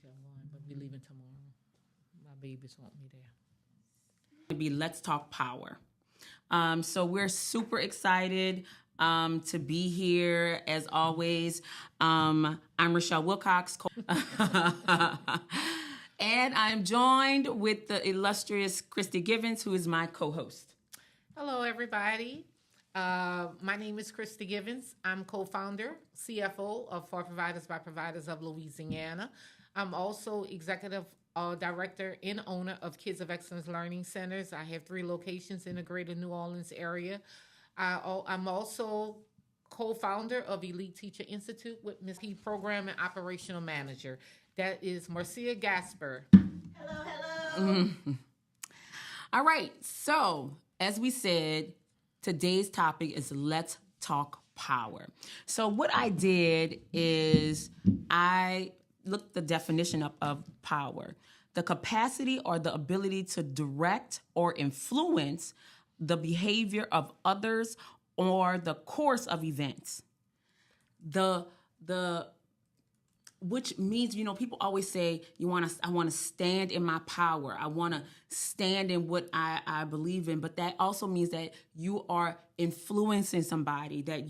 I'm going, but be leaving tomorrow. My babies want me there. To be Let's Talk Power. So we're super excited to be here as always. I'm Rochelle Wilcox, and I'm joined with the illustrious Christy Givens, who is my co-host. Hello, everybody. My name is Christy Givens. I'm co-founder, CFO of For Providers by Providers of Louisiana. I'm also executive director and owner of Kids of Excellence Learning Centers. I have 3 locations in the greater New Orleans area. I'm also co-founder of Elite Teacher Institute with Ms. P Program and Operational Manager. That is Marcia Gasper. Hello, hello. All right. So, as we said, today's topic is Let's Talk Power. So what I did is I looked the definition up of power: the capacity or the ability to direct or influence the behavior of others or the course of events. Which means, people always say, I want to stand in my power. I want to stand in what I believe in. But that also means that you are influencing somebody, that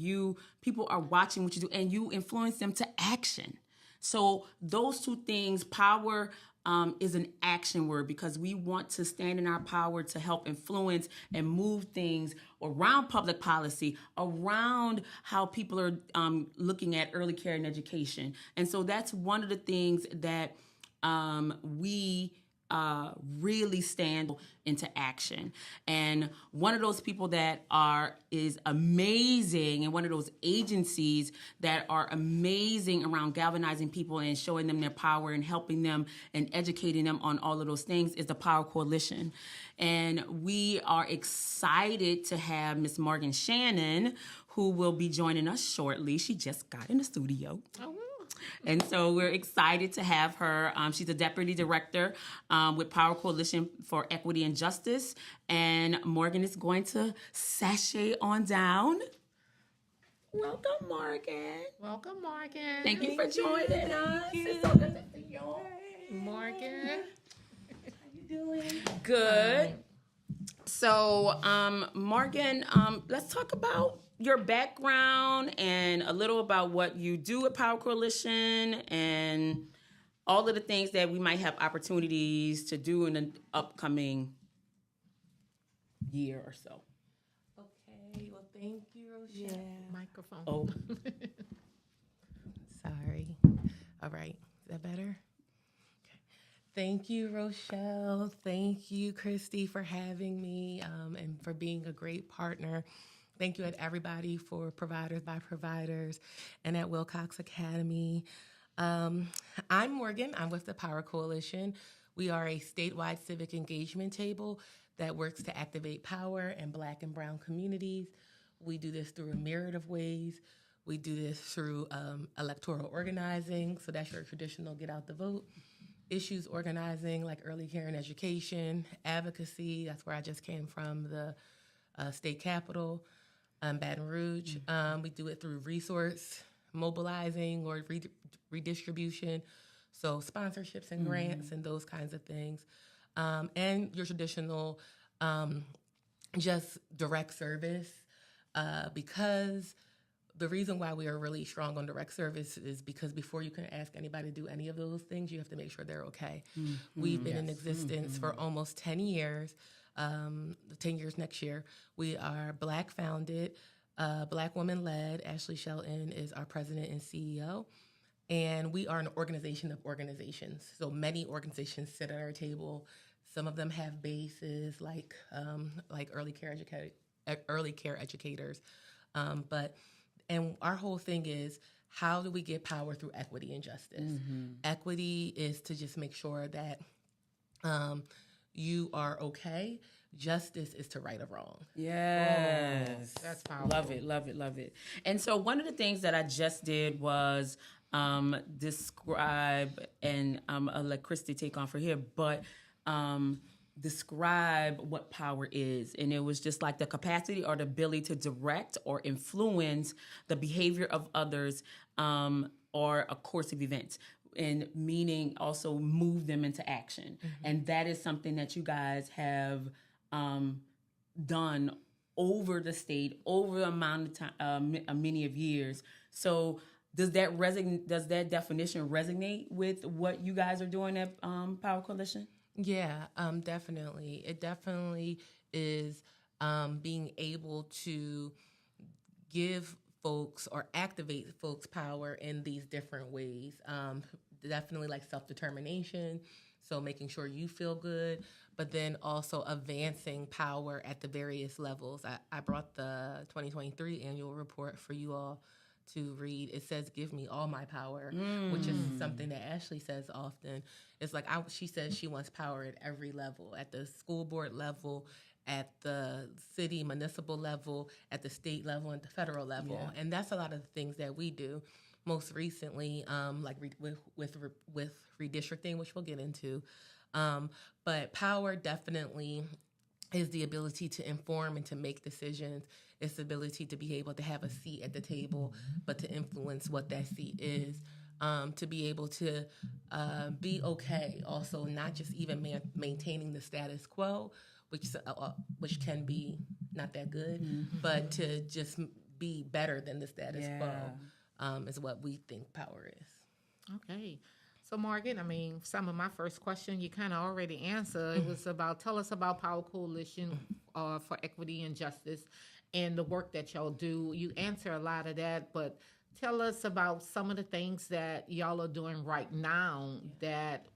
people are watching what you do, and you influence them to action. So those two things, power is an action word, because we want to stand in our power to help influence and move things around public policy, around how people are looking at early care and education. And so that's one of the things that we really stand into action. And one of those people that is amazing, and one of those agencies that are amazing around galvanizing people and showing them their power and helping them and educating them on all of those things, is the Power Coalition. And we are excited to have Miss Morgan Shannon, who will be joining us shortly. She just got in the studio. Oh, And so we're excited to have her. She's a deputy director with Power Coalition for Equity and Justice. And Morgan is going to sashay on down. Welcome, Morgan. welcome, Morgan. Thank you for joining us. you. It's so good to see you. Morgan. How you doing? Good. So, Morgan, let's talk about your background and a little about what you do at Power Coalition and all of the things that we might have opportunities to do in the upcoming year or so. Okay, well, thank you, Rochelle. Microphone. Oh, Sorry. All right, is that better? Okay. Thank you, Rochelle. Thank you, Christy, for having me and for being a great partner. Thank you at everybody for Providers by Providers and at Wilcox Academy. I'm Morgan. I'm with the Power Coalition. We are a statewide civic engagement table that works to activate power in Black and Brown communities. We do this through a myriad of ways. We do this through electoral organizing, so that's your traditional get out the vote. Issues organizing like early care and education, advocacy, that's where I just came from, the state capitol. Baton Rouge. We do it through resource mobilizing or redistribution, so sponsorships and grants and those kinds of things. And your traditional just direct service, because the reason why we are really strong on direct service is because before you can ask anybody to do any of those things, you have to make sure they're okay. We've been in existence for almost 10 years. 10 years next year. We are Black founded, Black woman led. Ashley Shelton is our president and CEO. And we are an organization of organizations. So many organizations sit at our table. Some of them have bases like early care educators. And our whole thing is, how do we get power through equity and justice? Equity is to just make sure that you are okay. Justice is to right a wrong. yes. That's powerful. Love it, love it, love it. And so one of the things that I just did was describe, and I'll let Christy take on for here, but describe what power is. And it was just like the capacity or the ability to direct or influence the behavior of others or a course of events. and meaning also move them into action. And that is something that you guys have done over the state, over the amount of time, many of years. So does that definition resonate with what you guys are doing at Power Coalition? Yeah, definitely. It definitely is being able to give folks or activate folks' power in these different ways. Definitely like self-determination, so making sure you feel good, but then also advancing power at the various levels. I brought the 2023 annual report for you all to read. It says, "Give me all my power," which is something that Ashley says often. It's like she says she wants power at every level, at the school board level, at the city municipal level, at the state level, and the federal level. Yeah. And that's a lot of the things that we do. Most recently, like with redistricting, which we'll get into. But power definitely is the ability to inform and to make decisions. It's the ability to be able to have a seat at the table, but to influence what that seat is. To be able to be okay, also not just even maintaining the status quo, which can be not that good, but to just be better than the status quo is what we think power is. Okay. So, Morgan, some of my first question you kind of already answered. It was tell us about Power Coalition for Equity and Justice and the work that y'all do. You answer a lot of that, but tell us about some of the things that y'all are doing right now that,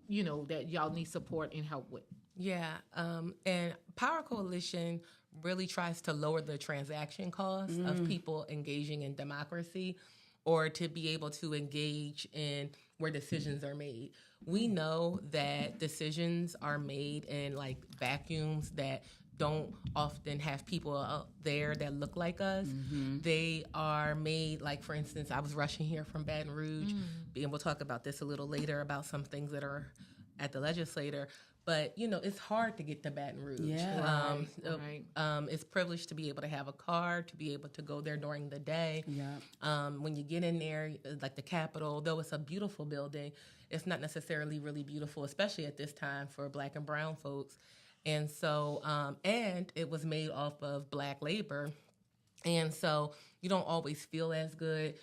that y'all need support and help with. Yeah, and Power Coalition really tries to lower the transaction costs of people engaging in democracy, or to be able to engage in where decisions are made. We know that decisions are made in like vacuums that don't often have people out there that look like us. They are made, like, for instance, I was rushing here from Baton Rouge, and we'll talk about this a little later about some things that are at the legislature. But, it's hard to get to Baton Rouge. Yeah. It's privileged to be able to have a car, to be able to go there during the day. Yeah. When you get in there, like the Capitol, though it's a beautiful building, it's not necessarily really beautiful, especially at this time for Black and brown folks. And so, and it was made off of Black labor. And so you don't always feel as good.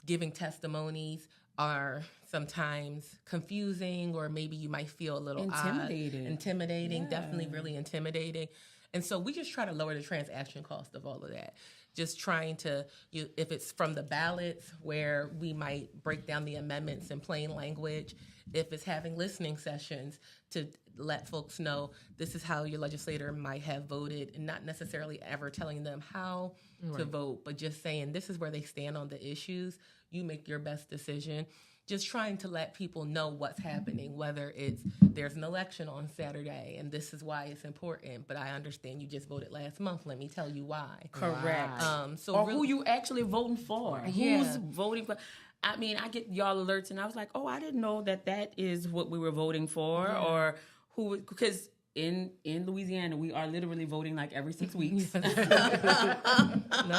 Giving testimonies are sometimes confusing, or maybe you might feel a little intimidating, definitely really intimidating. And so we just try to lower the transaction cost of all of that. Just trying to, if it's from the ballots where we might break down the amendments in plain language, if it's having listening sessions to let folks know this is how your legislator might have voted, and not necessarily ever telling them how to vote, but just saying this is where they stand on the issues. You make your best decision. Just trying to let people know what's happening, whether it's there's an election on Saturday and this is why it's important, but I understand you just voted last month. Let me tell you why. Correct. Or who you actually voting for. Yeah. Who's voting for. I get y'all alerts and I was like, oh, I didn't know that is what we were voting for, or who, because in Louisiana, we are literally voting like every 6 weeks. No,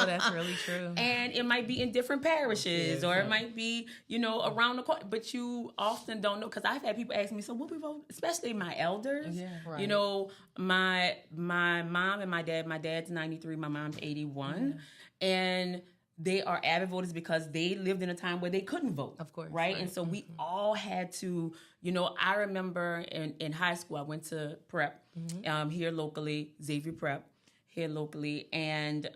that's really true. And it might be in different parishes, or it might be, around the corner, but you often don't know, because I've had people ask me, so what we vote, especially my elders. Yeah, right. My mom and my dad's 93, my mom's 81, and they are avid voters because they lived in a time where they couldn't vote. Of course. Right? And so we all had to, I remember in high school, I went to prep here locally, Xavier Prep, here locally. And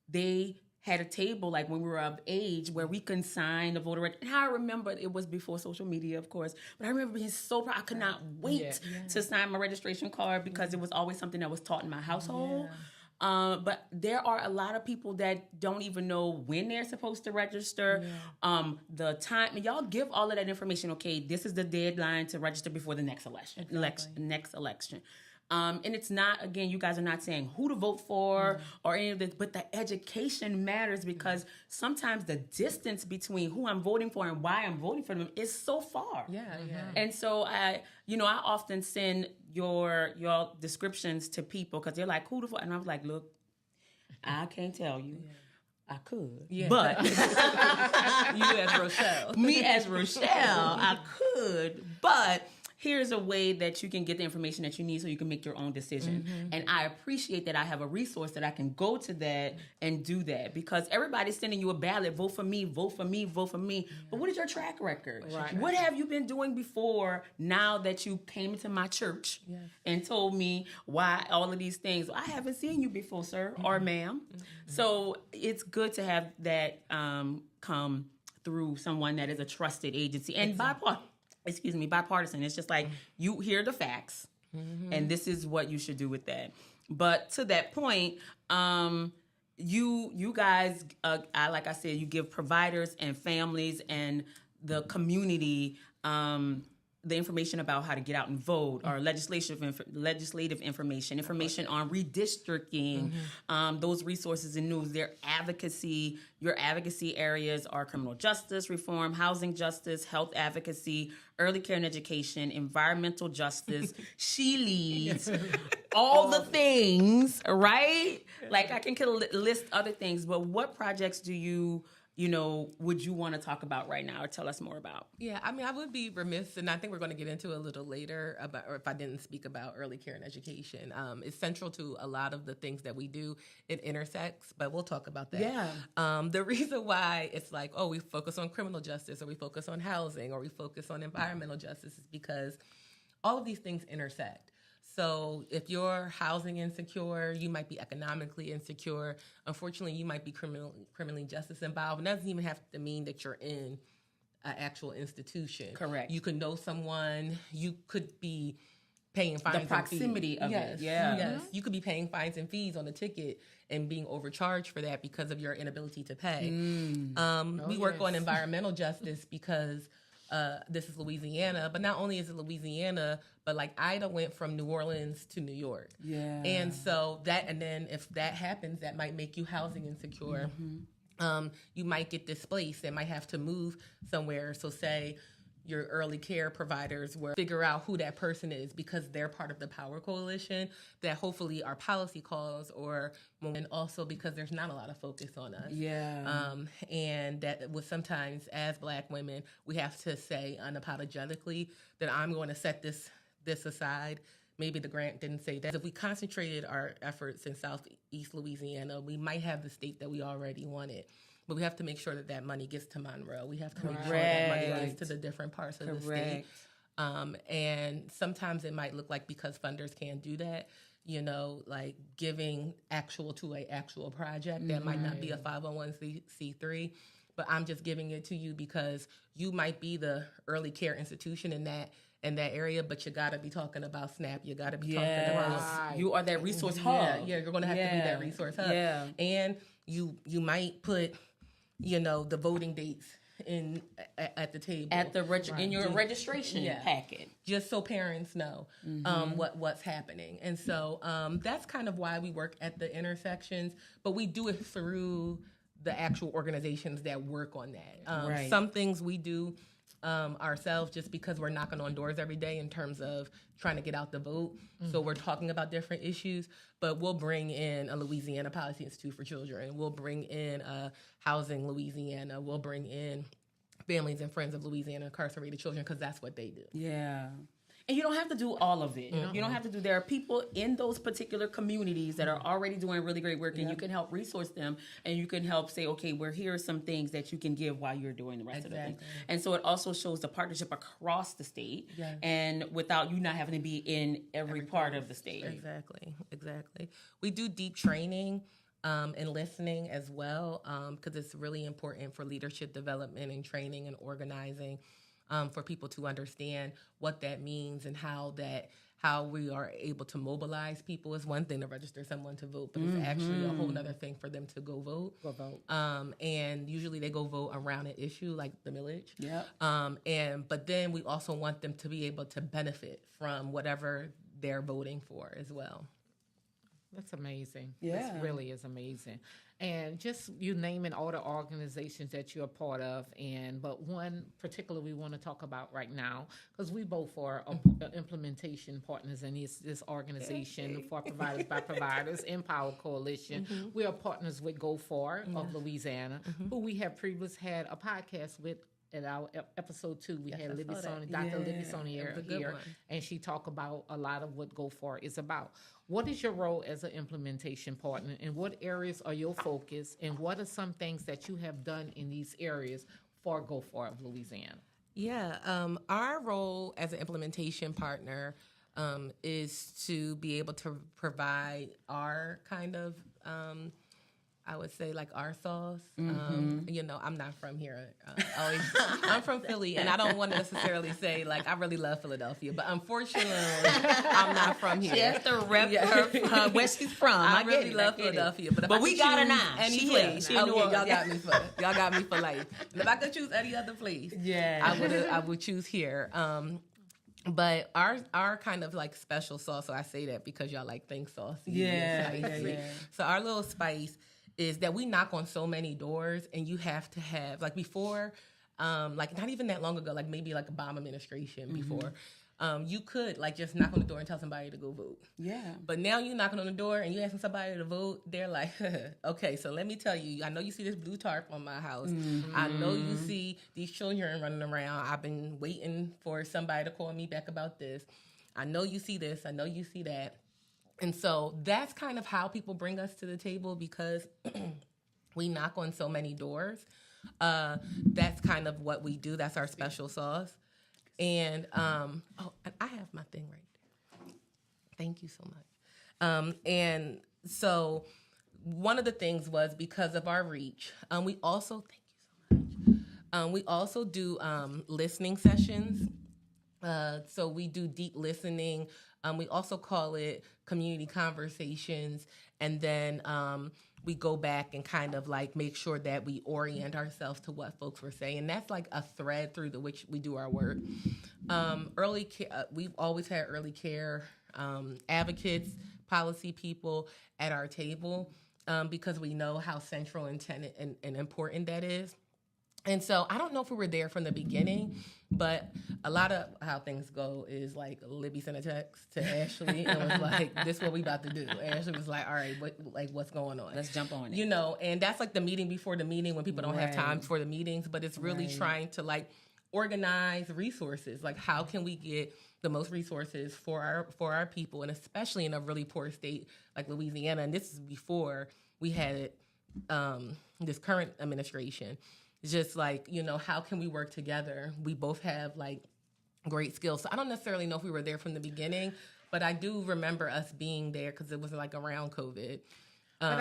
they had a table, like when we were of age, where we can sign the voter register. And I remember it was before social media, of course, but I remember being so proud. I could not wait to sign my registration card, because it was always something that was taught in my household. Yeah. But there are a lot of people that don't even know when they're supposed to register, the time. And y'all give all of that information. Okay, this is the deadline to register before the next election. Next election. And it's not, again, you guys are not saying who to vote for or any of this, but the education matters, because sometimes the distance between who I'm voting for and why I'm voting for them is so far. Yeah. And so I often send your descriptions to people, because they're like, who to vote? And I was like, look, I can't tell you. I could. Yeah. But You as Rochelle. me as Rochelle, I could. But here's a way that you can get the information that you need so you can make your own decision. And I appreciate that I have a resource that I can go to that and do that, because everybody's sending you a ballot, vote for me, vote for me, vote for me. But what is your track record? Right. What have you been doing before now that you came into my church and told me why all of these things? I haven't seen you before, sir or ma'am. So it's good to have that come through someone that is a trusted agency and bipartisan. It's just like, you hear the facts, and this is what you should do with that. But to that point, you guys, like I said, you give providers and families and the community the information about how to get out and vote, or legislative information on redistricting, those resources and news. Your advocacy areas are criminal justice reform, housing justice, health advocacy, early care and education, environmental justice. She leads all the things, right? Like, I can list other things, but what projects do would you want to talk about right now or tell us more about? Yeah, I mean, I would be remiss, and I think we're going to get into a little later about, or if I didn't speak about early care and education. It's central to a lot of the things that we do. It intersects, but we'll talk about that. Yeah. The reason why it's like, oh, we focus on criminal justice, or we focus on housing, or we focus on environmental justice is because all of these things intersect. So if you're housing insecure, you might be economically insecure. Unfortunately, you might be criminally justice involved. And that doesn't even have to mean that you're in an actual institution. Correct. You could know someone. You could be paying fines. The proximity of it. Yeah. Yes. You could be paying fines and fees on the ticket and being overcharged for that because of your inability to pay. We work on environmental justice because this is Louisiana, but not only is it Louisiana, but like Ida went from New Orleans to New York. Yeah. And so and then if that happens, that might make you housing insecure. You might get displaced and might have to move somewhere. So say your early care providers will figure out who that person is because they're part of the power coalition that hopefully our policy calls, and also because there's not a lot of focus on us. Yeah. And that was sometimes as Black women, we have to say unapologetically that I'm going to set this aside. Maybe the grant didn't say that. If we concentrated our efforts in Southeast Louisiana, we might have the state that we already wanted. But we have to make sure that money gets to Monroe. We have to make sure that money gets to the different parts of the state. And sometimes it might look like because funders can't do that, like giving to an actual project that might not be a 501c3, but I'm just giving it to you because you might be the early care institution in that area, but you got to be talking about SNAP. You got to be talking about... You are that resource hub. Yeah, you're going to have to be that resource hub. Yeah. And you might put... the voting dates at the table in your registration packet, just so parents know what's happening. And so that's kind of why we work at the intersections, but we do it through the actual organizations that work on that. Some things we do ourselves just because we're knocking on doors every day in terms of trying to get out the vote. So we're talking about different issues, but we'll bring in a Louisiana Policy Institute for Children. We'll bring in Housing Louisiana. We'll bring in Families and Friends of Louisiana Incarcerated Children because that's what they do. Yeah. And you don't have to do all of it. You don't have to do. There are people in those particular communities that are already doing really great work, and you can help resource them, and you can help say, okay, here are some things that you can give while you're doing the rest of the things. And so it also shows the partnership across the state, and without you not having to be in every part of the state. Exactly. We do deep training and listening as well because it's really important for leadership development and training and organizing. For people to understand what that means and how we are able to mobilize people. Is one thing to register someone to vote, but it's actually a whole other thing for them to go vote. And usually they go vote around an issue like the millage. But then we also want them to be able to benefit from whatever they're voting for as well. That's amazing. Yeah. This really is amazing. And just you naming all the organizations that you're a part of, but one particular we want to talk about right now, because we both are implementation partners in this organization for Providers by Providers, Empower Coalition. We are partners with Go Far of Louisiana, who we have previously had a podcast with. At our episode 2, we had Libby Sony, Dr. Libby Sony here, and she talked about a lot of what Go Far is about. What is your role as an implementation partner, and what areas are your focus, and what are some things that you have done in these areas for Go Far of Louisiana? Yeah, our role as an implementation partner is to be able to provide our kind of, I would say, like our sauce. You know, I'm not from here. I'm from Philly, and I don't want to necessarily say, like, I really love Philadelphia, but unfortunately, I'm not from here. She has to rep her where she's from. I really love Philadelphia, but we got her now. Any She place, here. She in New y'all Orleans. got me for life. And if I could choose any other place, I would choose here. But our kind of like special sauce, so I say that because y'all like think saucy. So our little spice is that we knock on so many doors, and you have to have, like before, like not even that long ago, like maybe like Obama administration before, you could like just knock on the door and tell somebody to go vote. Yeah. But now you knocking on the door and you asking somebody to vote, they're like, okay, so let me tell you, I know you see this blue tarp on my house. I know you see these children running around. I've been waiting for somebody to call me back about this. I know you see this. I know you see that. And so that's kind of how people bring us to the table, because we knock on so many doors. That's kind of what we do. That's our special sauce. And, and I have my thing right there. Thank you so much. And so one of the things was, because of our reach, we also, thank you so much. We also do listening sessions. So we do deep listening. We also call it community conversations. And then we go back and kind of like make sure that we orient ourselves to what folks were saying. And that's like a thread through which we do our work. Early care, we've always had early care advocates, policy people at our table, because we know how central and important that is. And so I don't know if we were there from the beginning, but a lot of how things go is like Libby sent a text to Ashley and was like, "This is what we about to do." Ashley was like, "All right, what's going on? Let's jump on it." You know, and that's like the meeting before the meeting when people don't have time for the meetings, but it's really trying to like organize resources. Like, how can we get the most resources for our people, and especially in a really poor state like Louisiana. And this is before we had this current administration. Just like, you know, how can we work together? We both have like great skills. So I don't necessarily know if we were there from the beginning, but I do remember us being there because it was like around COVID.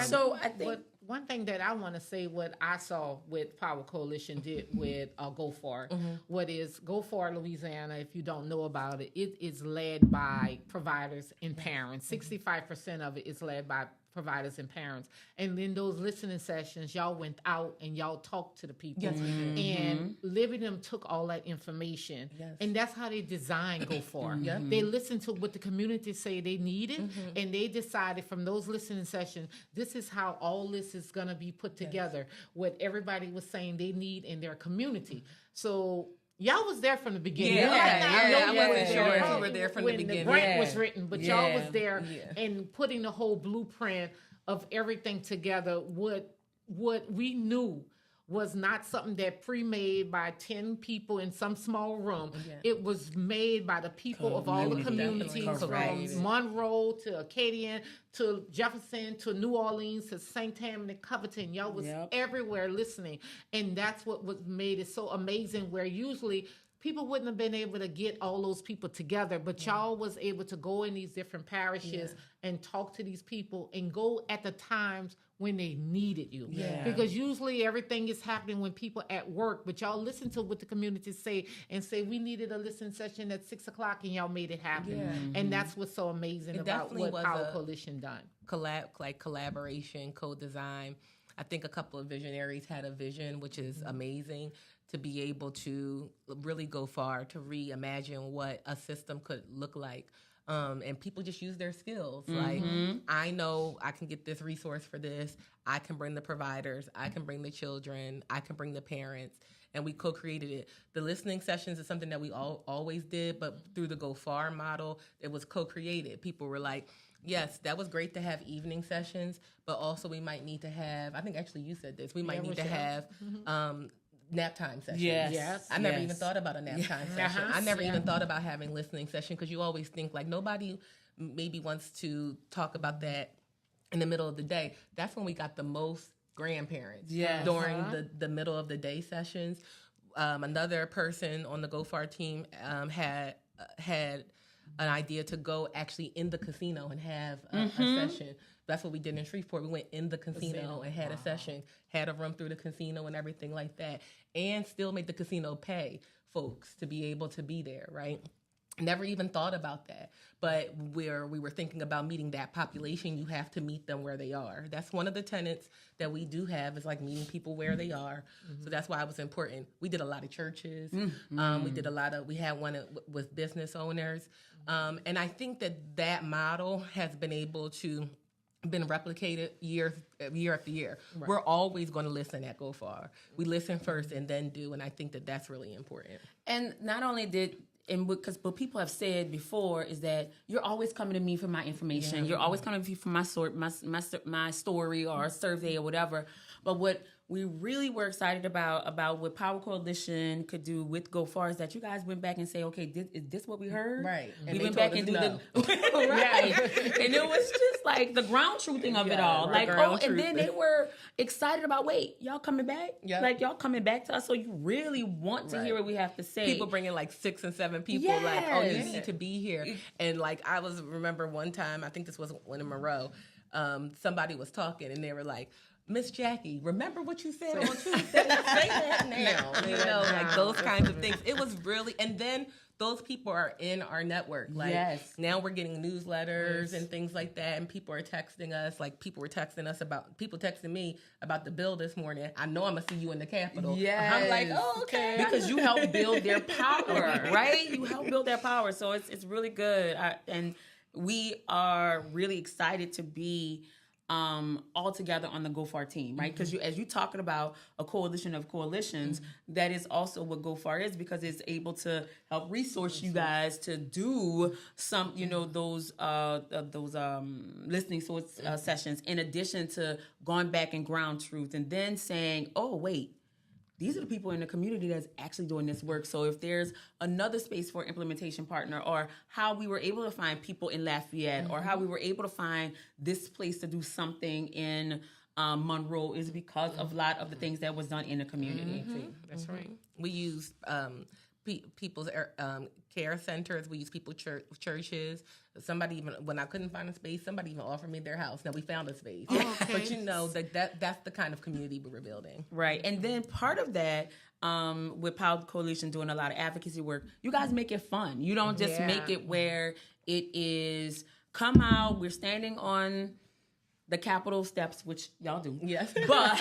So I think one thing that I want to say, what I saw with Power Coalition did with Go Far, what is Go Far Louisiana, if you don't know about it, it is led by providers and parents. 65% of it is led by providers and parents. And in those listening sessions, y'all went out and y'all talked to the people. Yes, we did. And Libby them took all that information. Yes. And that's how they designed Go Far. They listened to what the community say they needed, and they decided from those listening sessions, this is how all this is going to be put together, what everybody was saying they need in their community. So y'all was there from the beginning. I wasn't sure if you were there from the beginning. When the grant was written, but y'all was there and putting the whole blueprint of everything together. What we knew was not something that pre-made by 10 people in some small room. It was made by the people of all the communities, from Monroe to Acadian to Jefferson to New Orleans to St. Tammany and Covington. Y'all was everywhere listening. And that's what was made it so amazing, where usually people wouldn't have been able to get all those people together, but y'all was able to go in these different parishes and talk to these people and go at the times when they needed you. Because usually everything is happening when people at work, but y'all listen to what the community say and say, we needed a listening session at 6:00 and y'all made it happen. And that's what's so amazing about what Power Coalition done. Collaboration, co-design. I think a couple of visionaries had a vision, which is amazing, to be able to really go far, to reimagine what a system could look like. And people just use their skills. Like, I know I can get this resource for this. I can bring the providers. I can bring the children. I can bring the parents. And we co-created it. The listening sessions is something that we always did, but through the Go Far model, it was co-created. People were like, yes, that was great to have evening sessions, but also we might need to have, I think actually you said this, we might need to have nap time sessions. Yes. I never even thought about a nap time session. I never Yeah. even thought about having listening session, because you always think like nobody maybe wants to talk about that in the middle of the day. That's when we got the most grandparents Yes. during the middle of the day sessions. Another person on the Go Far team had an idea to go actually in the casino and have a session. That's what we did in Shreveport. We went in the casino and had a session, had a run through the casino and everything like that, and still made the casino pay folks to be able to be there, right? Never even thought about that. But where we were thinking about meeting that population, you have to meet them where they are. That's one of the tenets that we do have, is like meeting people where they are. So that's why it was important. We did a lot of churches. We had one with business owners. And I think that model has been able to been replicated year after year. Right. We're always going to listen at Go Far. We listen first and then do, and I think that's really important. And not only did, and because what people have said before is that you're always coming to me for my information. Yeah. You're always coming to me for my story or survey or whatever. But what we really were excited about what Power Coalition could do with Go Far is that you guys went back and say, okay, is this what we heard? Right. And we went back and do the right. And it was just like the ground truthing of it all. Right. Like, and then they were excited about, wait, y'all coming back? Yep. Like, y'all coming back to us, so you really want to hear what we have to say. People bringing like 6 and 7 people, like, oh, you need to be here. And like, remember one time, I think this was in Monroe, somebody was talking and they were like, Miss Jackie, remember what you said on Tuesday? Say that now. You know, like those kinds of things. It was really, and then those people are in our network. Like, now we're getting newsletters and things like that, and people are texting us. Like, people texting me about the bill this morning. I know I'm going to see you in the Capitol. Yes. I'm like, oh, okay. Because you help build their power, right? You help build their power. So it's really good. And we are really excited to be all together on the Go Far team, right? Because as you're talking about a coalition of coalitions, that is also what Go Far is, because it's able to help resource you guys to do some, those listening sessions, in addition to going back and ground truth, and then saying, oh, wait, these are the people in the community that's actually doing this work. So if there's another space for implementation partner, or how we were able to find people in Lafayette, or how we were able to find this place to do something in Monroe, is because of a lot of the things that was done in the community. That's right. We used people's care centers. We use churches. Somebody, even when I couldn't find a space, somebody even offered me their house. Now we found a space. Oh, okay. But that's the kind of community we were building. Right. And then part of that, with Power Coalition doing a lot of advocacy work, you guys make it fun. You don't just make it where it is, come out, we're standing on the Capitol steps, which y'all do. Yes. But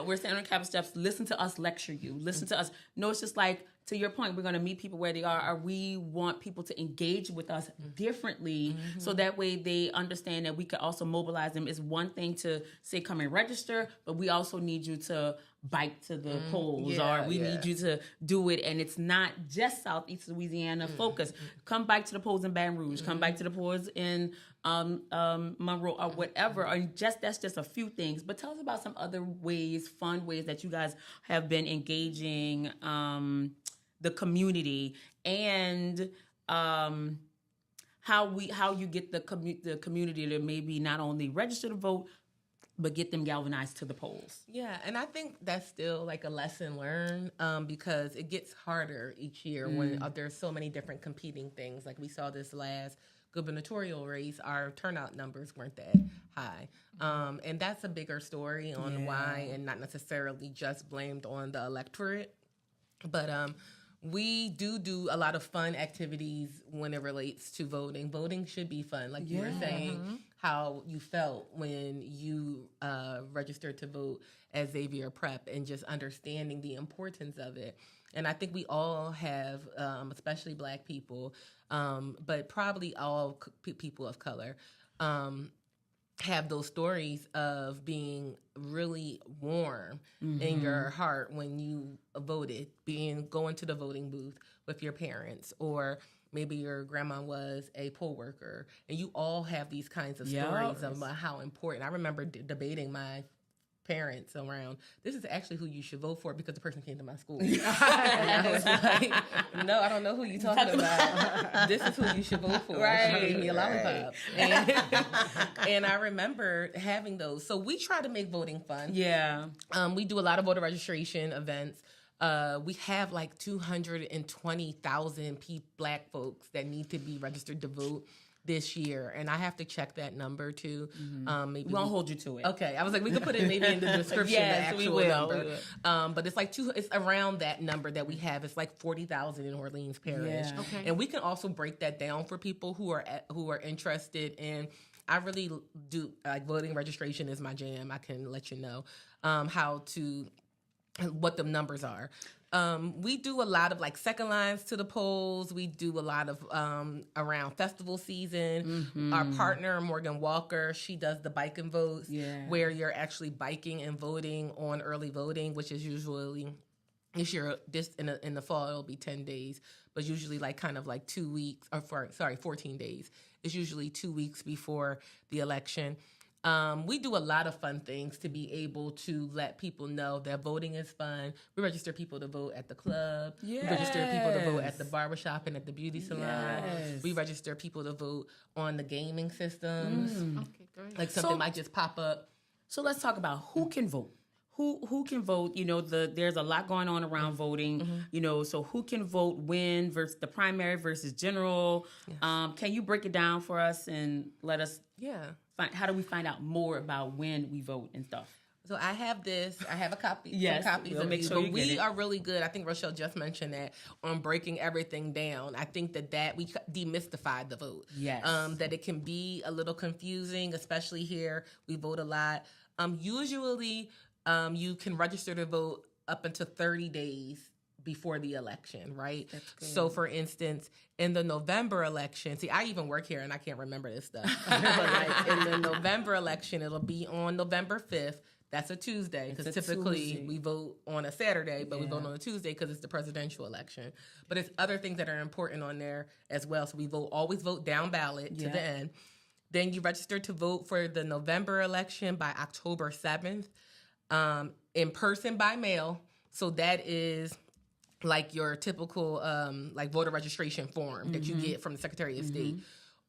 we're standing on Capitol steps, listen to us lecture you. Listen to us. No, it's just like, to your point, we're going to meet people where they are, or we want people to engage with us differently, so that way they understand that we could also mobilize them. It's one thing to say, come and register, but we also need you to bike to the polls, or we need you to do it. And it's not just Southeast Louisiana focus. Come bike to the polls in Baton Rouge, come bike to the polls in Monroe, or whatever. Or that's just a few things. But tell us about some other ways, fun ways that you guys have been engaging the community, and how you get the community to maybe not only register to vote, but get them galvanized to the polls. Yeah, and I think that's still like a lesson learned, because it gets harder each year when there's so many different competing things. Like we saw this last gubernatorial race, our turnout numbers weren't that high. And that's a bigger story on why, and not necessarily just blamed on the electorate. But we do a lot of fun activities when it relates to voting. Voting should be fun. Like you were saying, how you felt when you registered to vote at Xavier Prep, and just understanding the importance of it. And I think we all have, especially Black people, but probably all people of color, have those stories of being really warm in your heart when you voted, going to the voting booth with your parents, or maybe your grandma was a poll worker, and you all have these kinds of stories about how important. I remember debating my parents around, this is actually who you should vote for because the person came to my school. And I was like, no, I don't know who you're talking about. This is who you should vote for. She gave me a lollipop. And I remember having those. So we try to make voting fun. Yeah. We do a lot of voter registration events. We have like 220,000 Black folks that need to be registered to vote this year, and I have to check that number too. Maybe We won't hold you to it. Okay, I was like, we could put it maybe in the description. Yes, the we actual will. number. But it's like it's around that number that we have. It's like 40,000 in Orleans Parish. Yeah. Okay. And we can also break that down for people who are interested in. I really do like voting registration is my jam. I can let you know what the numbers are. We do a lot of like second lines to the polls. We do a lot of around festival season. Our partner, Morgan Walker, she does the bike and votes, where you're actually biking and voting on early voting, which is usually this year, in the fall, it'll be 10 days, but usually like kind of like 2 weeks, 14 days. It's usually 2 weeks before the election. We do a lot of fun things to be able to let people know that voting is fun. We register people to vote at the club. Yes. We register people to vote at the barbershop and at the beauty salon. Yes. We register people to vote on the gaming systems. Okay, great. Like something might just pop up. So let's talk about who can vote. Who can vote? You know, there's a lot going on around voting. You know, so who can vote when versus the primary versus general? Yes. Can you break it down for us and let us? Yeah. How do we find out more about when we vote and stuff? So I have a copy. Yes, some copies we'll of make these, sure but you get we it. are really good. I think Rochelle just mentioned that on breaking everything down. I think that we demystified the vote. Yes. That it can be a little confusing, especially here. We vote a lot. Usually, you can register to vote up until 30 days before the election, right? So, for instance, in the November election, see, I even work here and I can't remember this stuff. But like in the November election, it'll be on November 5th. That's a Tuesday, because typically we vote on a Saturday, but we vote on a Tuesday because it's the presidential election. But there's other things that are important on there as well. So we always vote down ballot to the end. Then you register to vote for the November election by October 7th, in person by mail. So that is like your typical like voter registration form that you get from the Secretary of State.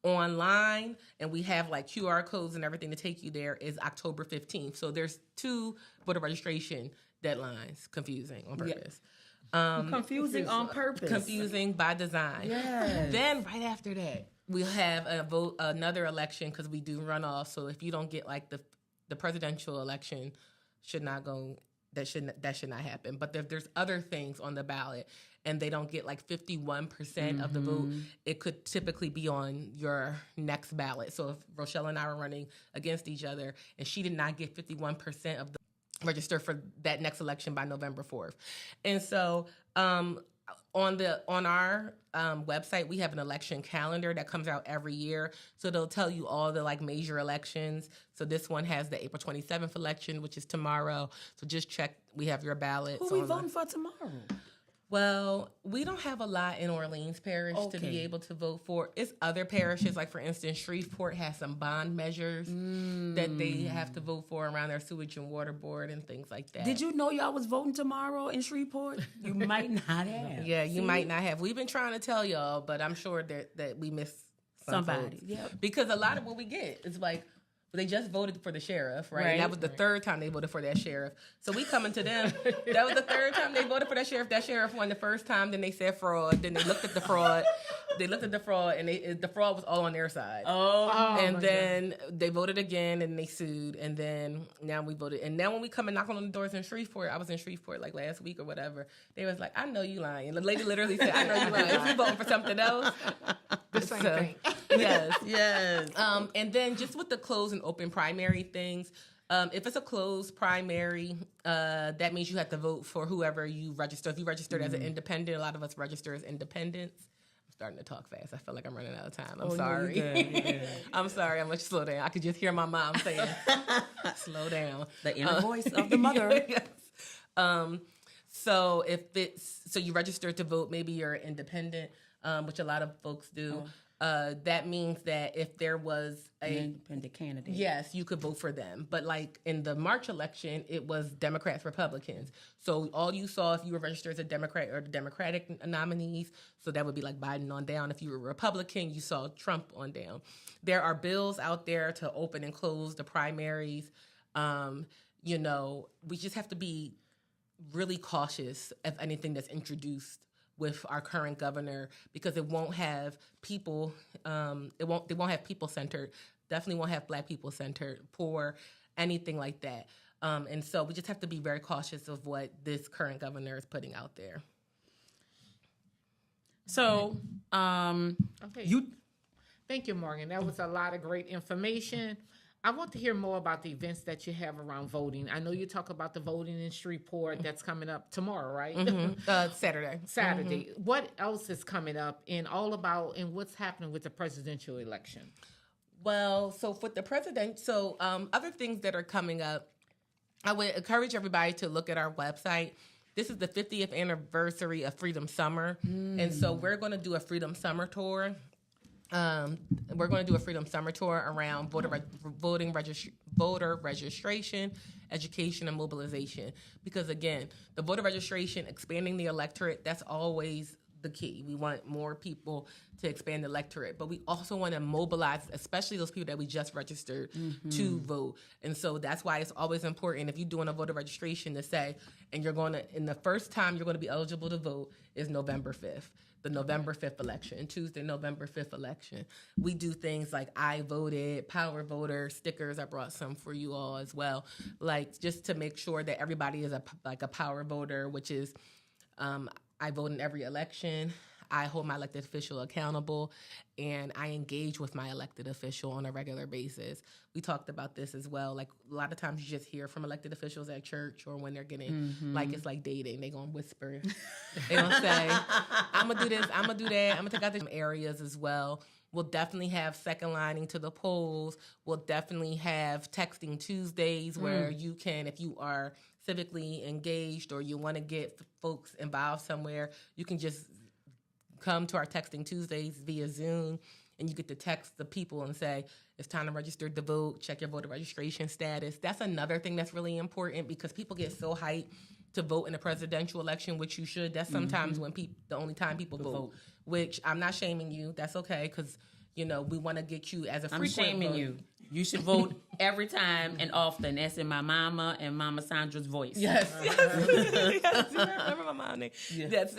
Online, and we have like QR codes and everything to take you there, is October 15th. So there's 2 voter registration deadlines. Confusing on purpose. Confusing on purpose. Confusing by design. Yes. Then right after that, we'll have another election, because we do runoff. So if you don't get like the presidential election should not go. That should not happen. But if there's other things on the ballot and they don't get like 51% of the vote, it could typically be on your next ballot. So if Rochelle and I were running against each other and she did not get 51% of the register for that next election by November 4th. And so on our website, we have an election calendar that comes out every year. So they'll tell you all the like major elections. So this one has the April 27th election, which is tomorrow. So just check. We have your ballots. Who we voting for tomorrow? Well, we don't have a lot in Orleans Parish to be able to vote for. It's other parishes, like for instance, Shreveport has some bond measures that they have to vote for around their sewage and water board and things like that. Did you know y'all was voting tomorrow in Shreveport? You might not have. Yeah, you might not have. We've been trying to tell y'all, but I'm sure that we missed Somebody. Yeah, because a lot of what we get is like, they just voted for the sheriff, right? And that was the third time they voted for that sheriff. So we coming to them. That was the third time they voted for that sheriff. That sheriff won the first time. Then they said fraud. Then they looked at the fraud. And the fraud was all on their side. And then they voted again, and they sued. And then now we voted. And now when we come and knock on the doors in Shreveport, I was in Shreveport like last week or whatever. They was like, "I know you lying." The lady literally said, "I know you lying. If you voting for something else." The same thing. Yes. And then just with the closed and open primary things, If it's a closed primary, that means you have to vote for whoever you register. If you registered as an independent, a lot of us register as independents. I'm starting to talk fast. I feel like I'm running out of time. I'm sorry. No, you're good. I'm sorry. I'm going to slow down. I could just hear my mom saying, slow down. The inner voice of the mother. Yes. So so you register to vote, maybe you're independent, which a lot of folks do. That means that if there was An independent candidate. yes, you could vote for them. But like in the March election, it was Democrats, Republicans. So all you saw if you were registered as a Democrat or the Democratic nominees, so that would be like Biden on down. If you were a Republican, you saw Trump on down. There are bills out there to open and close the primaries. We just have to be really cautious of anything that's introduced with our current governor, because it won't have people. They won't have people centered. Definitely won't have Black people centered. Poor, anything like that. And so we just have to be very cautious of what this current governor is putting out there. So, Okay. Thank you, Morgan. That was a lot of great information. I want to hear more about the events that you have around voting. I know you talk about the voting in Shreveport that's coming up tomorrow, right? Saturday. Saturday. What else is coming up, and what's happening with the presidential election? Well, so for the president, other things that are coming up, I would encourage everybody to look at our website. This is the 50th anniversary of Freedom Summer. And so we're going to do a Freedom Summer tour. We're going to do a Freedom Summer tour around voter registration, education, and mobilization. Because again, the voter registration, expanding the electorate, that's always the key. We want more people to expand the electorate, but we also want to mobilize, especially those people that we just registered to vote. And so that's why it's always important, if you're doing a voter registration, to say, and the first time you're going to be eligible to vote is November 5th. The November 5th election, Tuesday, November 5th election. We do things like I voted, Power Voter stickers. I brought some for you all as well, like just to make sure that everybody is a Power Voter, which is I vote in every election. I hold my elected official accountable, and I engage with my elected official on a regular basis. We talked about this as well. Like a lot of times you just hear from elected officials at church or when they're getting, like it's like dating, they gonna whisper. They gonna say, I'm gonna do this, I'm gonna do that, I'm gonna take out the areas as well. We'll definitely have second lining to the polls. We'll definitely have texting Tuesdays where you can, if you are civically engaged or you want to get folks involved somewhere, you can just come to our Texting Tuesdays via Zoom, and you get to text the people and say, it's time to register to vote, check your voter registration status. That's another thing that's really important, because people get so hyped to vote in a presidential election, which you should. That's sometimes when the only time people vote, which I'm not shaming you. That's okay, because, we want to get you as a frequent I'm shaming voter. you. You should vote every time and often. That's in my mama and Mama Sandra's voice. Yes, yes. You remember my mom name. Yes.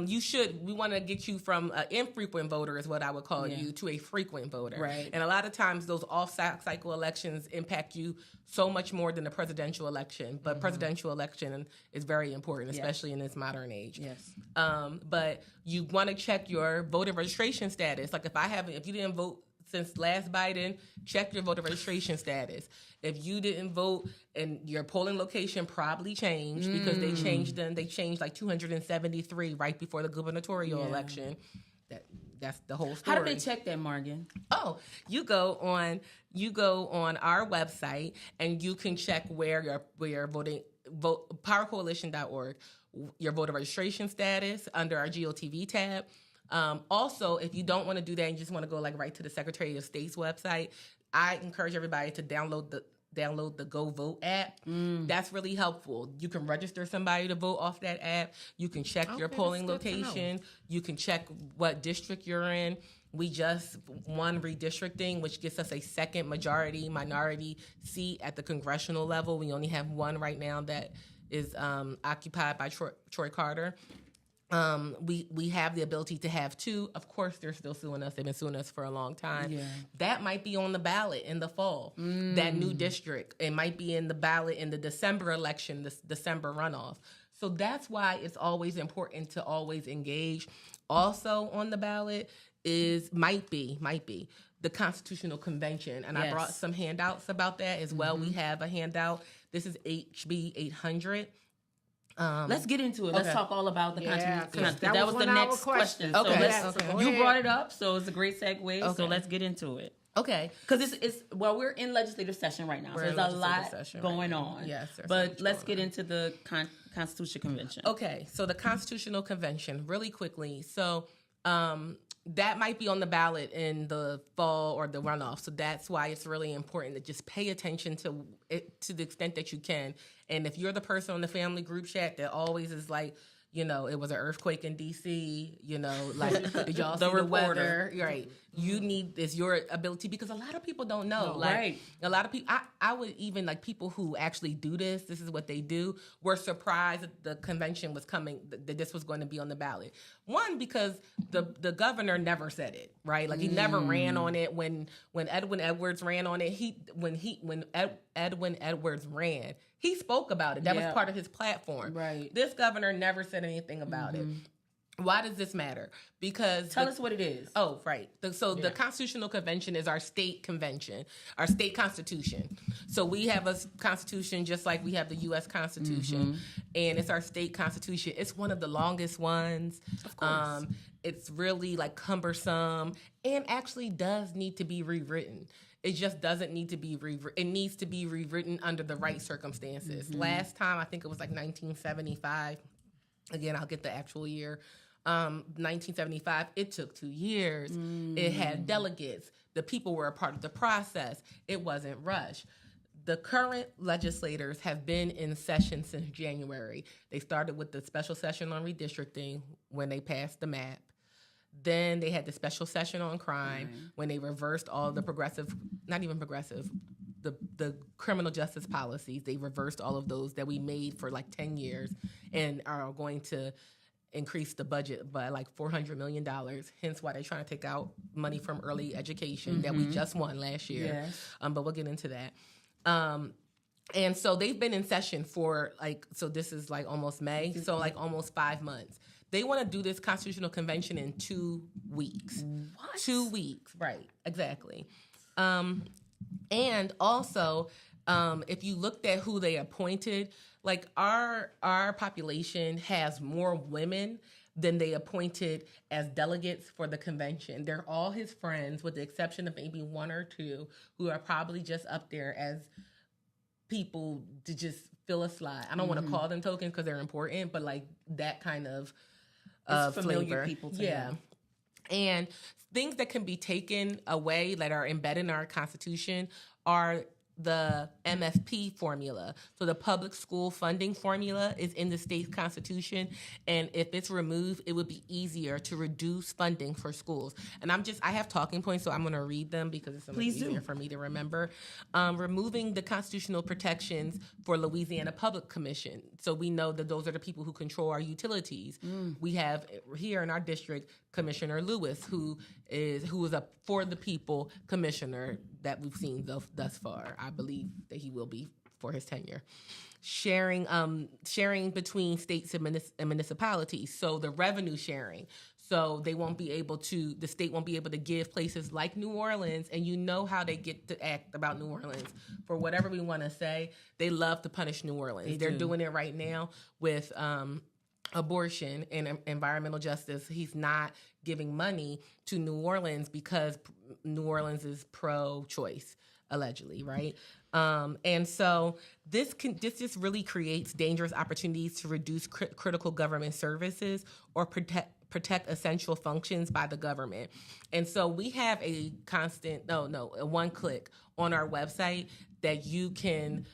You should. We want to get you from an infrequent voter, is what I would call you, to a frequent voter. Right. And a lot of times those off-cycle elections impact you so much more than the presidential election. But presidential election is very important, especially in this modern age. Yes. But you want to check your voter registration status. Like if you didn't vote since last Biden, check your voter registration status. If you didn't vote and your polling location probably changed because they changed them. They changed like 273 right before the gubernatorial election. That's the whole story. How do they check that, Morgan? Oh, you go on our website and you can check where you're voting. PowerCoalition.org, your voter registration status under our GOTV tab. Also, if you don't want to do that and you just want to go right to the Secretary of State's website, I encourage everybody to download the Go Vote app. That's really helpful. You can register somebody to vote off that app. You can check your polling location. You can check what district you're in. We just won redistricting, which gets us a second minority seat at the congressional level. We only have one right now that is occupied by Troy Carter. We have the ability to have two. Of course, they're still suing us. They've been suing us for a long time. Yeah. That might be on the ballot in the fall, that new district. It might be in the ballot in the December election, the December runoff. So that's why it's always important to always engage. Also on the ballot might be the Constitutional Convention, and I Yes. brought some handouts about that as well. We have a handout. This is HB 800. Let's get into it. Let's okay. talk all about the Yeah, Constitution. 'cause That was the 1 hour next question. question. So Okay. let's, So go you ahead. brought it up, so it's a great segue. So Okay. let's get into it. Okay. Because it's well, we're in legislative session right now, We're so in there's a legislative lot session right going now. on. Yes, there's so but much let's going get into the Constitution Convention. Okay, so the Constitutional Convention, really quickly. So that might be on the ballot in the fall or the runoff. So that's why it's really important to just pay attention to it to the extent that you can. And if you're the person on the family group chat that always is like, you know, it was an earthquake in D.C., you know, like, did y'all The see the reporter. weather? Right. You need this, your ability, because a lot of people don't know. No, like, right. a lot of people, I would even, like, people who actually do this is what they do, were surprised that the convention was coming, that this was going to be on the ballot. One, because the governor never said it, right? Like, he never ran on it. When Edwin Edwards ran on it, when Edwin Edwards ran, he spoke about it. That was Yeah. part of his platform. Right. This governor never said anything about it. Why does this matter? Because Tell us what it is. Oh, right. The Constitutional Convention is our state convention, our state constitution. So we have a constitution just like we have the U.S. Constitution, and it's our state constitution. It's one of the longest ones. Of course. It's really like cumbersome and actually does need to be rewritten. It just doesn't need to be rewritten. It needs to be rewritten under the right circumstances. Last time, I think it was like 1975. Again, I'll get the actual year. 1975, it took 2 years. It had delegates. The people were a part of the process. It wasn't rushed. The current legislators have been in session since January. They started with the special session on redistricting when they passed the map. Then they had the special session on crime when they reversed all the the criminal justice policies. They reversed all of those that we made for like 10 years and are going to increase the budget by like $400 million. Hence why they're trying to take out money from early education that we just won last year. Yes. But we'll get into that. And so they've been in session for so this is like almost May, so like almost 5 months. They want to do this constitutional convention in 2 weeks. What? 2 weeks, right, exactly. And also, if you looked at who they appointed, like our population has more women than they appointed as delegates for the convention. They're all his friends, with the exception of maybe 1 or 2 who are probably just up there as people to just fill a slot. I don't want to call them tokens because they're important, but like that kind of familiar flavor. people to Yeah. him. And things that can be taken away that are embedded in our Constitution are the MFP formula. So the public school funding formula is in the state constitution. And if it's removed, it would be easier to reduce funding for schools. And I have talking points, so I'm going to read them because it's so much easier for me to remember. Removing the constitutional protections for Louisiana Public Commission. So we know that those are the people who control our utilities. We have here in our district, Commissioner Lewis, who is a for the people commissioner that we've seen thus far. I believe that he will be for his tenure. Sharing between states and municipalities. So the revenue sharing. So the state won't be able to give places like New Orleans, and you know how they get to act about New Orleans. For whatever we want to say, they love to punish New Orleans. They're doing it right now with abortion and environmental justice. He's not giving money to New Orleans because New Orleans is pro-choice, allegedly, right? And so this just really creates dangerous opportunities to reduce critical government services or protect essential functions by the government. And so we have a one-click on our website that you can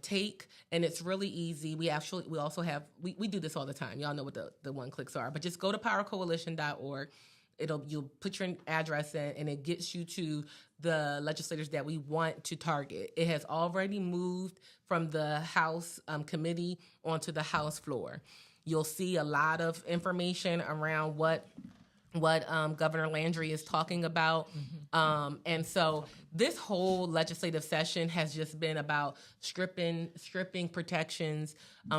take, and it's really easy. We also have we do this all the time. Y'all know what the one clicks are, but just go to powercoalition.org. You'll put your address in, and it gets you to the legislators that we want to target. It has already moved from the House committee onto the House floor. You'll see a lot of information around what what Governor Landry is talking about. And so this whole legislative session has just been about stripping protections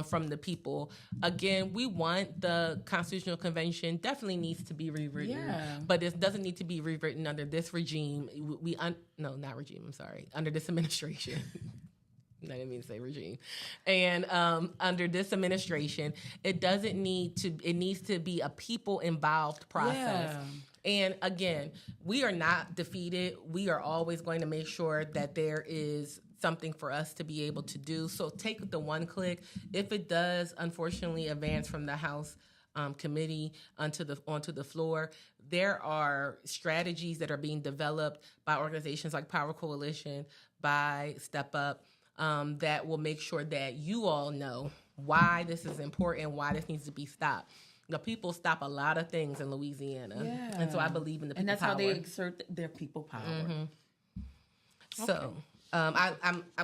from the people. Again, we want the Constitutional Convention definitely needs to be rewritten, but it doesn't need to be rewritten under this regime. Not regime, I'm sorry, under this administration. I didn't mean to say regime. And under this administration, it needs to be a people-involved process. Yeah. And again, we are not defeated. We are always going to make sure that there is something for us to be able to do. So take the one click. If it does, unfortunately, advance from the House committee onto the floor, there are strategies that are being developed by organizations like Power Coalition, by Step Up, that will make sure that you all know why this is important, why this needs to be stopped. The people stop a lot of things in Louisiana, and so I believe in the people power. And that's how they exert their people power. Mm-hmm. So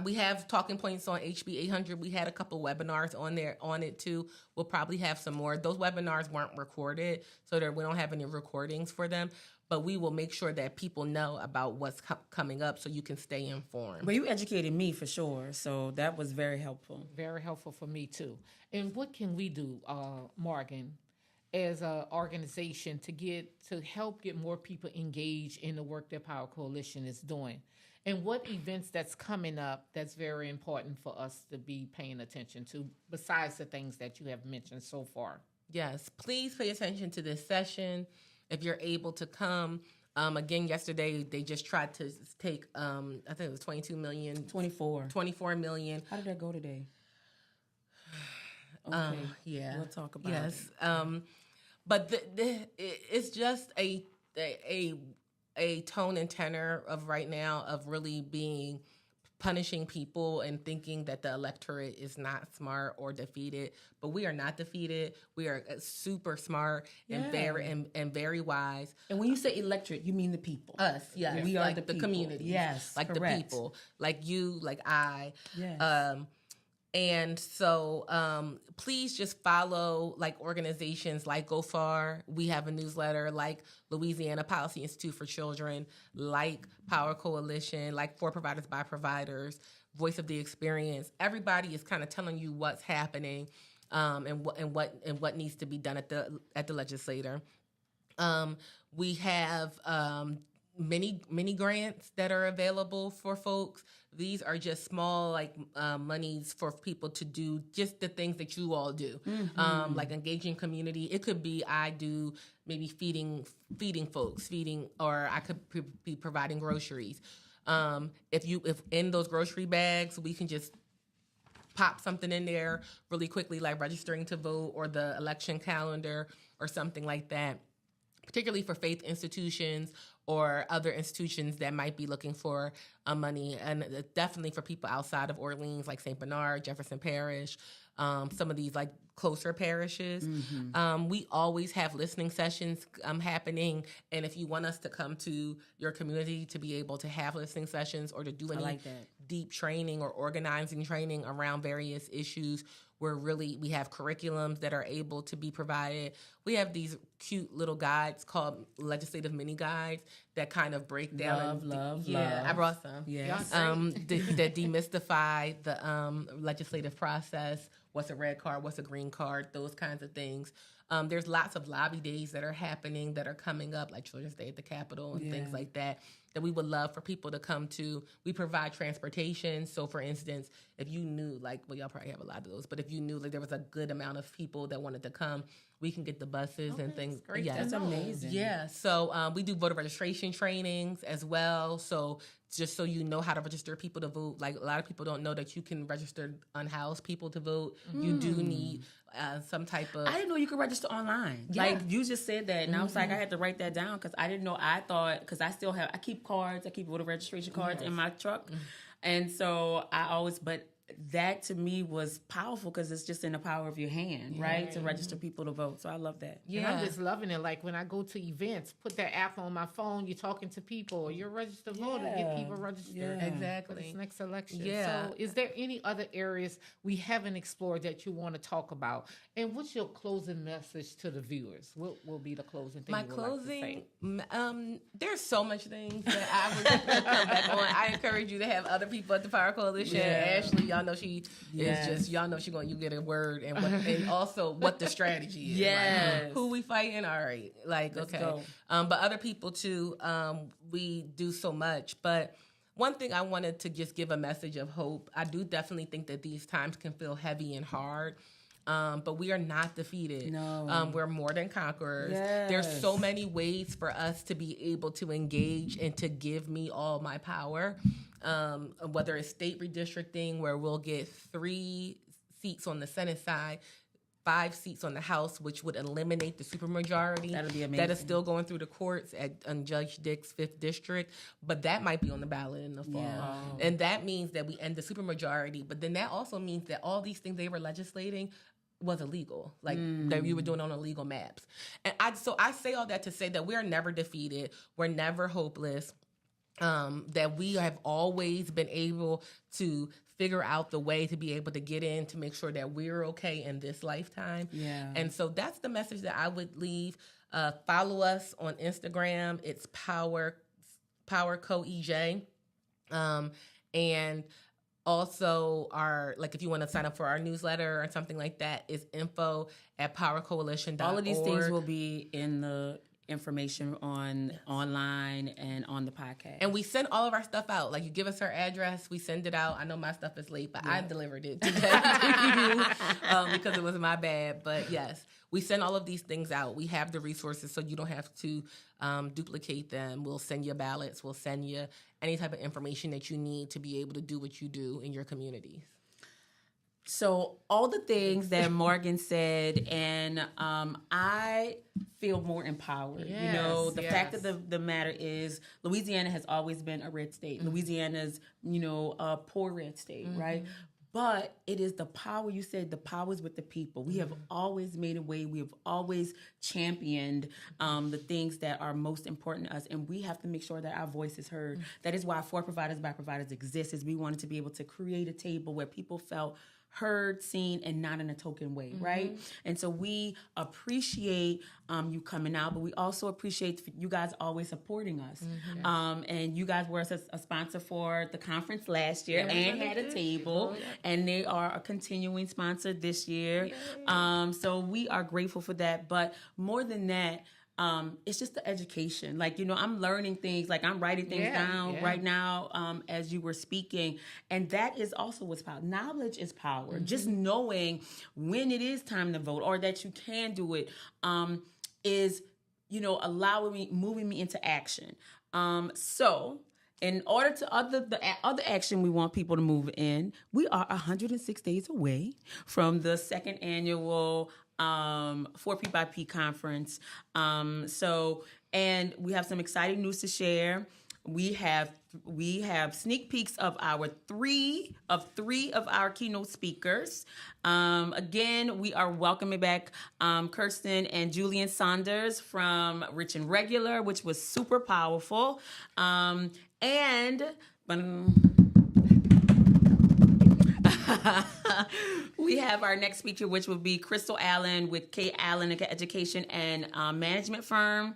we have talking points on HB 800. We had a couple webinars on it too. We'll probably have some more. Those webinars weren't recorded, so that we don't have any recordings for them. But we will make sure that people know about what's coming up so you can stay informed. But you educated me for sure, so that was very helpful. Very helpful for me too. And what can we do, Morgan, as an organization to help get more people engaged in the work that Power Coalition is doing? And what events that's coming up that's very important for us to be paying attention to, besides the things that you have mentioned so far? Yes, please pay attention to this session. If you're able to come, again, yesterday they just tried to take, I think it was 24 million. How did that go today? Okay, yeah, we'll talk about it. Yes, but it's just a tone and tenor of right now of really punishing people and thinking that the electorate is not smart or defeated. But we are not defeated. We are super smart and very wise. And when you say electorate, you mean the people. Us, yes. We are like the community. Yes, like correct. The people, like you, like I. Yes. And so please just follow like organizations like GoFar. We have a newsletter like Louisiana Policy Institute for Children, like Power Coalition, like For Providers by Providers, Voice of the Experience. Everybody is kind of telling you what's happening and what needs to be done at the legislature. We have many grants that are available for folks. These are just small monies for people to do just the things that you all do, like engaging community. It could be I do maybe feeding folks, or I could be providing groceries. If in those grocery bags we can just pop something in there really quickly, like registering to vote or the election calendar or something like that, particularly for faith institutions or other institutions that might be looking for money, and definitely for people outside of Orleans, like St. Bernard, Jefferson Parish, some of these like closer parishes. We always have listening sessions happening, and if you want us to come to your community to be able to have listening sessions or to do any deep training or organizing training around various issues, we have curriculums that are able to be provided. We have these cute little guides called legislative mini guides that kind of break down. Love. I brought some. Yes. That demystify the legislative process. What's a red card? What's a green card? Those kinds of things. There's lots of lobby days that are happening that are coming up, like Children's Day at the Capitol and things like that we would love for people to come to. We provide transportation. So, for instance, if you knew, y'all probably have a lot of those, but if you knew there was a good amount of people that wanted to come, we can get the buses and things. Great. That's amazing. Yeah. So we do voter registration trainings as well. So just so you know how to register people to vote. Like a lot of people don't know that you can register unhoused people to vote. You do need some type of... I didn't know you could register online. Yeah. Like you just said that, and I was like, I had to write that down because I didn't know. I thought, because I keep cards, I keep voter registration cards in my truck. And so but that to me was powerful because it's just in the power of your hand, right? To register people to vote. So I love that. And I'm just loving it. Like when I go to events, put that app on my phone, you're talking to people, or you're a registered voter, get people registered for this Exactly. next election. Yeah. So is there any other areas we haven't explored that you want to talk about? And what's your closing message to the viewers? What will be the closing thing My you would like to say? closing, there's so much things that I would come back on. I encourage you to have other people at the Power Coalition. Ashley, y'all know she is just, y'all know you get a word and also what the strategy is. Yes. Like, who we fighting? All right. Like, Let's okay. go. But other people too, we do so much. But one thing I wanted to just give a message of hope. I do definitely think that these times can feel heavy and hard. But we are not defeated. No. We're more than conquerors. Yes. There's so many ways for us to be able to engage and to give me all my power. Whether it's state redistricting, where we'll get 3 seats on the Senate side, 5 seats on the House, which would eliminate the supermajority. That'd be amazing. That is still going through the courts on Judge Dick's 5th district, but that might be on the ballot in the fall. Yeah. And that means that we end the supermajority, but then that also means that all these things they were legislating was illegal, like that you were doing on illegal maps. And I say all that to say that we are never defeated. We're never hopeless. That we have always been able to figure out the way to be able to get in to make sure that we're okay in this lifetime. Yeah. And so that's the message that I would leave. Follow us on Instagram. It's Power Co EJ. And also if you want to sign up for our newsletter or something like that, is info@powercoalition.org. All of these things will be in the information online and on the podcast. And we send all of our stuff out. Like, you give us our address, we send it out. I know my stuff is late, but I delivered it to you because it was my bad. But yes, we send all of these things out. We have the resources, so you don't have to duplicate them. We'll send you ballots. We'll send you any type of information that you need to be able to do what you do in your communities. So all the things that Morgan said, and I feel more empowered. Yes, The fact of the matter is, Louisiana has always been a red state. Mm-hmm. Louisiana's, a poor red state, right? But it is the power, you said the power is with the people. We have always made a way. We have always championed the things that are most important to us. And we have to make sure that our voice is heard. That is why For Providers by Providers exists, is we wanted to be able to create a table where people felt heard, seen, and not in a token way, right? And so we appreciate you coming out, but we also appreciate you guys always supporting us. And you guys were a sponsor for the conference last year and had a table, and they are a continuing sponsor this year. So we are grateful for that. But more than that, it's just the education. I'm learning things, I'm writing things down right now as you were speaking. And that is also what's power. Knowledge is power. Just knowing when it is time to vote or that you can do it is, moving me into action. So in order to the other action we want people to move in, we are 106 days away from the 2nd annual 4P by P conference. And we have some exciting news to share. We have sneak peeks of three of our keynote speakers. Again, we are welcoming back Kirsten and Julian Saunders from Rich and Regular, which was super powerful. We have our next speaker, which will be Crystal Allen with K. Allen Education and Management Firm,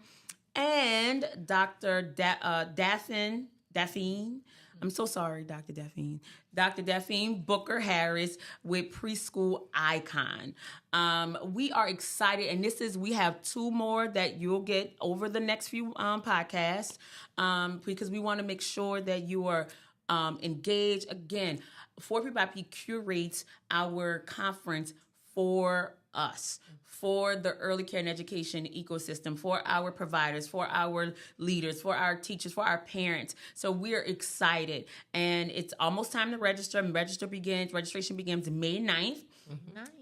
and Dr. Daphne. I'm so sorry, Dr. Daphne. Dr. Daphne Booker Harris with Preschool Icon. We are excited, and we have 2 more that you'll get over the next few podcasts because we want to make sure that you are engaged. Again, 4P by P curates our conference for us, for the early care and education ecosystem, for our providers, for our leaders, for our teachers, for our parents. So we're excited. And it's almost time to register. Registration begins May 9th.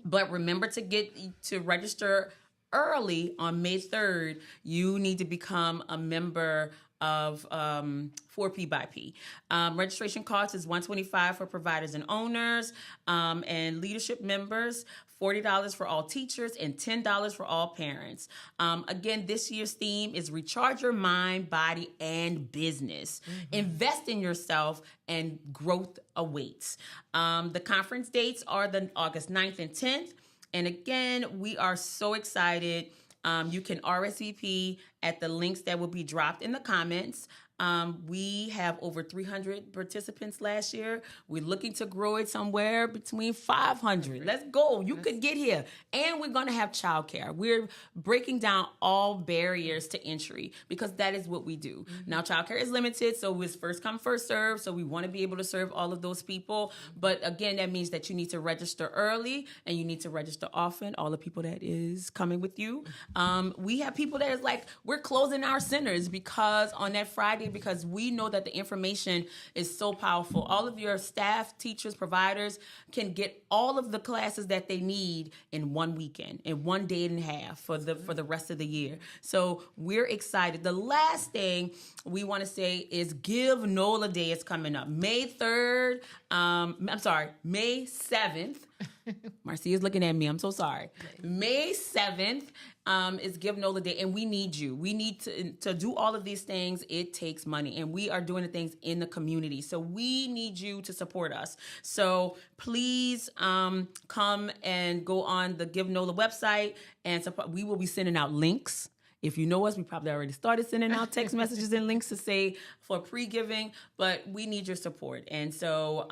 But remember to register early on May 3rd. You need to become a member of 4P by P. Registration cost is $125 for providers and owners and leadership members. $40 for all teachers and $10 for all parents. Again, this year's theme is recharge your mind, body, and business. Invest in yourself and growth awaits. The conference dates are the August 9th and 10th. And again, we are so excited. You can RSVP at the links that will be dropped in the comments. We have over 300 participants last year. We're looking to grow it somewhere between 500. Let's go. You could get here. And we're going to have childcare. We're breaking down all barriers to entry because that is what we do. Now, childcare is limited, so it's first come, first serve. So we want to be able to serve all of those people. But again, that means that you need to register early and you need to register often. All the people that is coming with you. We have people that is like, we're closing our centers because on that Friday, because we know that the information is so powerful. All of your staff, teachers, providers can get all of the classes that they need in one weekend, in 1 day and a half for the rest of the year. So we're excited. The last thing we want to say is Give NOLA Day is coming up. May 3rd, May 7th. Marcia's looking at me. I'm so sorry. May 7th is Give NOLA Day, and we need you. We need to do all of these things. It takes money, and we are doing the things in the community. So we need you to support us. So please come and go on the Give NOLA website and support. We will be sending out links. If you know us, we probably already started sending out text messages and links to say for pre-giving, but we need your support. And so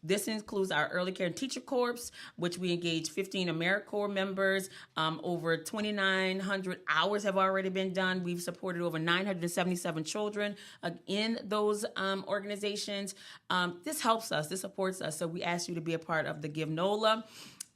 this includes our early care and teacher corps, which we engage 15 AmeriCorps members. Over 2,900 hours have already been done. We've supported over 977 children in those organizations. This helps us. This supports us. So we ask you to be a part of the Give NOLA.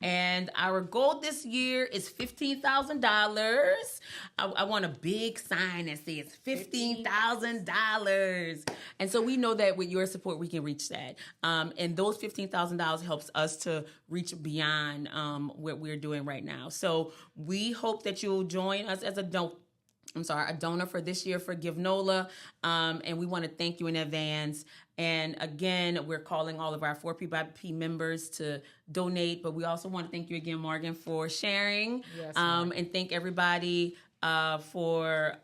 And our goal this year is $15,000. I want a big sign that says $15,000. And so we know that with your support, we can reach that. And those $15,000 helps us to reach beyond what we're doing right now. So we hope that you'll join us as a donor for this year for Give NOLA. And we want to thank you in advance. And again, we're calling all of our 4P by P members to donate, but we also want to thank you again, Morgan, for sharing. Yes, and thank everybody for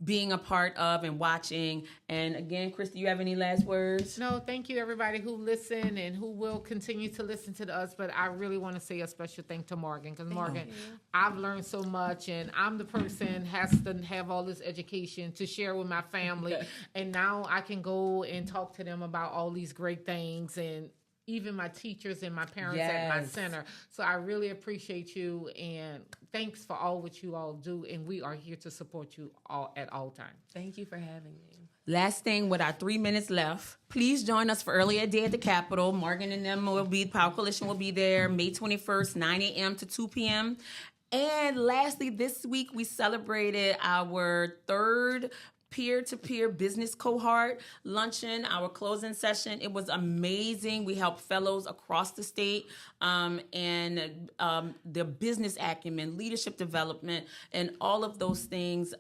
being a part of and watching. And again, Chris, do you have any last words? No, thank you everybody who listened and who will continue to listen to us. But I really want to say a special thank to Morgan, because Morgan, I've learned so much, and I'm the person has to have all this education to share with my family. And now I can go and talk to them about all these great things, and even my teachers and my parents at my center. So I really appreciate you, and thanks for all what you all do. And we are here to support you all at all times. Thank you for having me. Last thing, with our 3 minutes left, please join us for Early Ed Day at the Capitol. Morgan and them will be, Power Coalition will be there May 21st, 9 a.m. to 2 p.m. And lastly, this week we celebrated our 3rd peer-to-peer business cohort luncheon, our closing session. It was amazing. We helped fellows across the state and their business acumen, leadership development, and all of those things.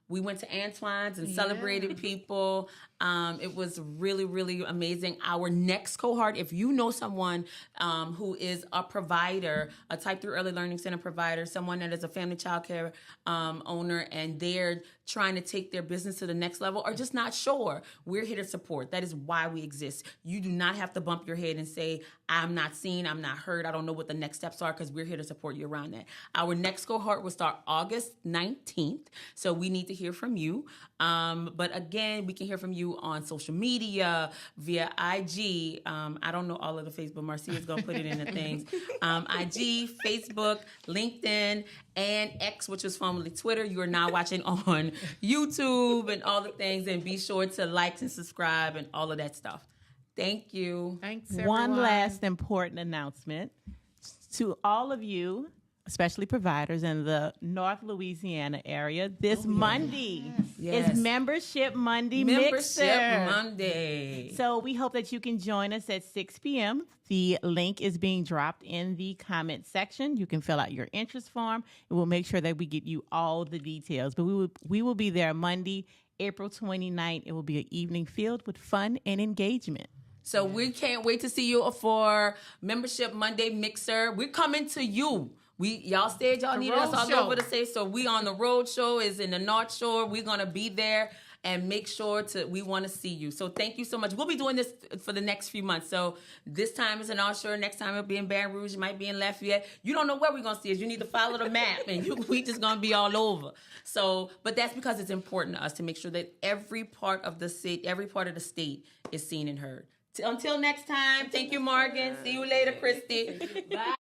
We went to Antoine's and celebrated people. It was really, really amazing. Our next cohort, if you know someone who is a provider, a Type 3 Early Learning Center provider, someone that is a family child care owner, and they're trying to take their business to the next level or just not sure, we're here to support. That is why we exist. You do not have to bump your head and say, I'm not seen, I'm not heard, I don't know what the next steps are, because we're here to support you around that. Our next cohort will start August 19th, so we need to hear from you. But again, we can hear from you on social media, via IG. I don't know all of the Facebook. Marcia's going to put it in the things. IG, Facebook, LinkedIn, and X, which was formerly Twitter. You are now watching on YouTube and all the things. And be sure to like and subscribe and all of that stuff. Thank you. Thanks, everyone. One last important announcement to all of you especially providers in the North Louisiana area. This Monday is Membership Monday Mixer. Monday. So we hope that you can join us at 6 p.m. The link is being dropped in the comment section. You can fill out your interest form, and we'll make sure that we get you all the details. But we will be there Monday, April 29th. It will be an evening filled with fun and engagement. So we can't wait to see you for Membership Monday Mixer. We're coming to you. Y'all said y'all needed us all over the state, so we on the road show is in the North Shore. We're gonna be there and make sure we want to see you. So thank you so much. We'll be doing this for the next few months. So this time is in North Shore. Next time it'll be in Baton Rouge. It might be in Lafayette. You don't know where we're gonna see us. You need to follow the map, and we just gonna be all over. So, but that's because it's important to us to make sure that every part of the state is seen and heard. Until next time, thank you, Morgan. See you later, Christy. Bye.